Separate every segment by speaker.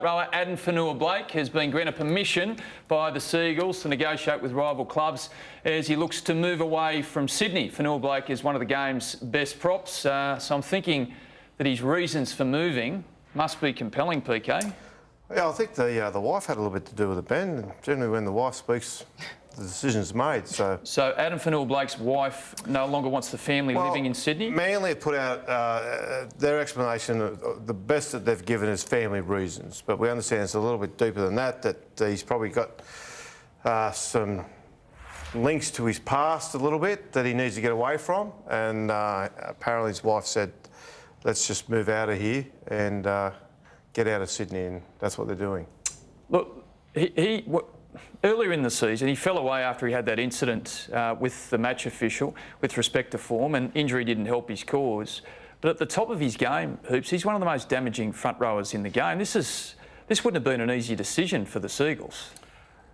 Speaker 1: Rower Addin Fonua-Blake has been granted permission by the Seagulls to negotiate with rival clubs as he looks to move away from Sydney. Fonua-Blake is one of the game's best props, so I'm thinking that his reasons for moving must be compelling, PK.
Speaker 2: Yeah, I think the wife had a little bit to do with it, Ben. Generally, when the wife speaks, the decision's made. So
Speaker 1: Addin Fonua-Blake's wife no longer wants the family living in Sydney?
Speaker 2: Manly put out their explanation, the best that they've given is family reasons. But we understand it's a little bit deeper than that, that he's probably got some links to his past a little bit that he needs to get away from. And apparently his wife said, let's just move out of here and get out of Sydney, and that's what they're doing.
Speaker 1: Look, earlier in the season, he fell away after he had that incident with the match official with respect to form, and injury didn't help his cause. But at the top of his game, Hoops, he's one of the most damaging front rowers in the game. This wouldn't have been an easy decision for the Seagulls.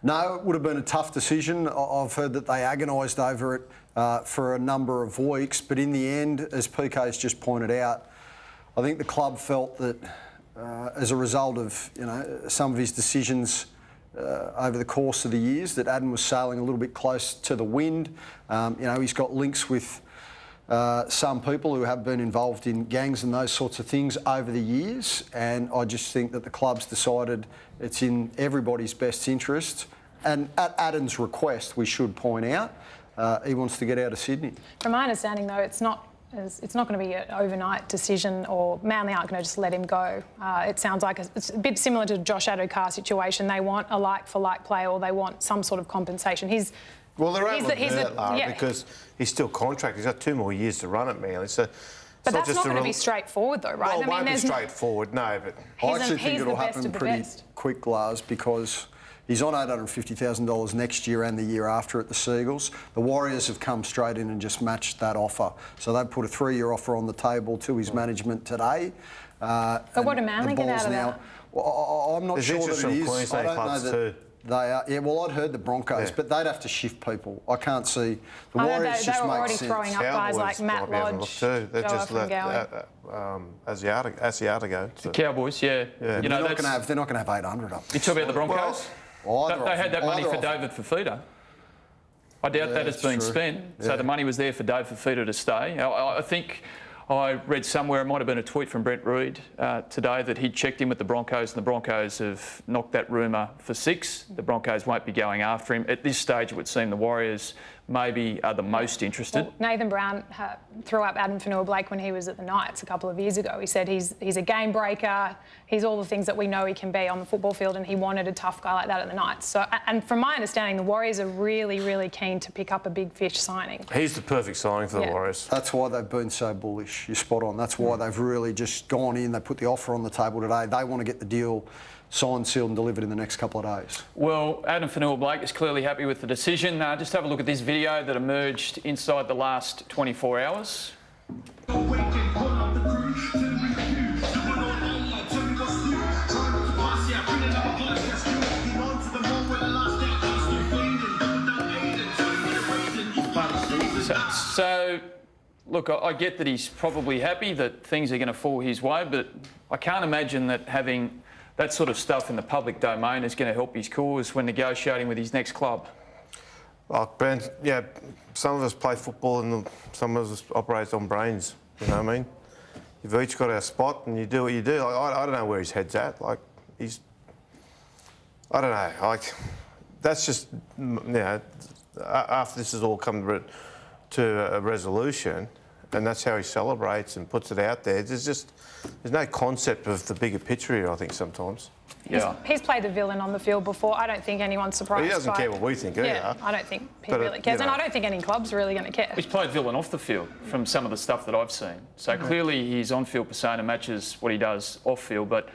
Speaker 3: No, it would have been a tough decision. I've heard that they agonised over it for a number of weeks, but in the end, as PK's just pointed out, I think the club felt that as a result of some of his decisions over the course of the years, that Addin was sailing a little bit close to the wind. He's got links with some people who have been involved in gangs and those sorts of things over the years, and I just think that the club's decided it's in everybody's best interest, and at Addin's request, we should point out, he wants to get out of Sydney.
Speaker 4: From my understanding, though, it's not going to be an overnight decision, or Manly aren't going to just let him go. It sounds like it's a bit similar to Josh Addo-Carr's situation. They want a like-for-like player, or they want some sort of compensation.
Speaker 2: Well, they're able to do that, because he's still contracted. He's got 2 more years to run at Manly. So
Speaker 4: but that's not going to be straightforward, though, right?
Speaker 2: Well, it won't be straightforward, no. But
Speaker 3: I actually think it'll happen pretty quick, Lars, because he's on $850,000 next year and the year after at the Seagulls. The Warriors have come straight in and just matched that offer. So they've put a 3-year offer on the table to his management today.
Speaker 4: But what do Manly get out of that?
Speaker 3: Well, I'm not sure that it is.
Speaker 2: Queensland
Speaker 3: I don't know that
Speaker 2: too.
Speaker 3: They are. Yeah, well, I'd heard the Broncos, but they'd have to shift people. I can't see the Warriors
Speaker 4: they were already throwing up guys like Matt Lodge.
Speaker 2: They've just let Asiata go.
Speaker 1: The Cowboys, yeah.
Speaker 3: They're not going to have 800 up.
Speaker 1: You talk about the Broncos? They had that money for David Fifita. I doubt that has been spent. So the money was there for Dave Fifita to stay. I think I read somewhere, it might have been a tweet from Brent Reid today, that he'd checked in with the Broncos, and the Broncos have knocked that rumour for 6. The Broncos won't be going after him. At this stage, it would seem the Warriors maybe are the most interested.
Speaker 4: Well, Nathan Brown threw up Addin Fonua-Blake when he was at the Knights a couple of years ago. He said he's a game breaker, he's all the things that we know he can be on the football field, and he wanted a tough guy like that at the Knights. So, and from my understanding, the Warriors are really, really keen to pick up a big fish signing.
Speaker 2: He's the perfect signing for the Warriors.
Speaker 3: That's why they've been so bullish. You're spot on. That's why they've really just gone in, they put the offer on the table today. They want to get the deal signed, sealed and delivered in the next couple of days.
Speaker 1: Well, Addin Fonua-Blake is clearly happy with the decision. Just have a look at this video that emerged inside the last 24 hours. So look, I get that he's probably happy that things are going to fall his way, but I can't imagine that having that sort of stuff in the public domain is going to help his cause when negotiating with his next club.
Speaker 2: Well, Ben, yeah, some of us play football and some of us operate on brains, you know what I mean? You've each got our spot and you do what you do. I don't know where his head's at. I don't know. That's just, after this has all come to a resolution, and that's how he celebrates and puts it out there. There's no concept of the bigger picture here, I think, sometimes.
Speaker 4: Yeah. He's played the villain on the field before. I don't think anyone's surprised.
Speaker 2: He doesn't care what we think either.
Speaker 4: Yeah, I don't think he really cares. And I don't think any club's really going to care.
Speaker 1: He's played villain off the field from some of the stuff that I've seen. So clearly his on-field persona matches what he does off-field. But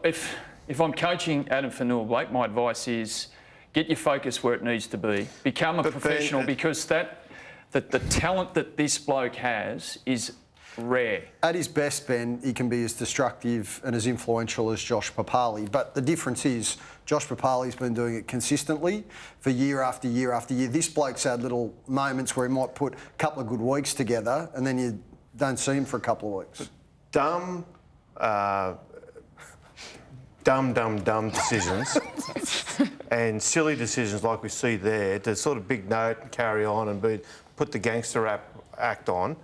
Speaker 1: if I'm coaching Addin Fonua-Blake, my advice is get your focus where it needs to be. Become a professional, because the talent that this bloke has is rare.
Speaker 3: At his best, Ben, he can be as destructive and as influential as Josh Papali. But the difference is Josh Papali's been doing it consistently for year after year after year. This bloke's had little moments where he might put a couple of good weeks together and then you don't see him for a couple of weeks.
Speaker 2: Dumb, dumb decisions and silly decisions like we see there to sort of big note and carry on and put the gangster act on,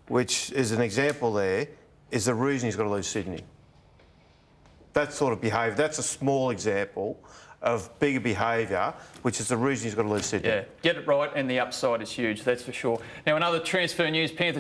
Speaker 2: which is an example there, is the reason he's got to lose Sydney. That sort of behaviour, that's a small example of bigger behaviour, which is the reason he's got to lose Sydney.
Speaker 1: Yeah, get it right and the upside is huge, that's for sure. Now, another transfer news, Panthers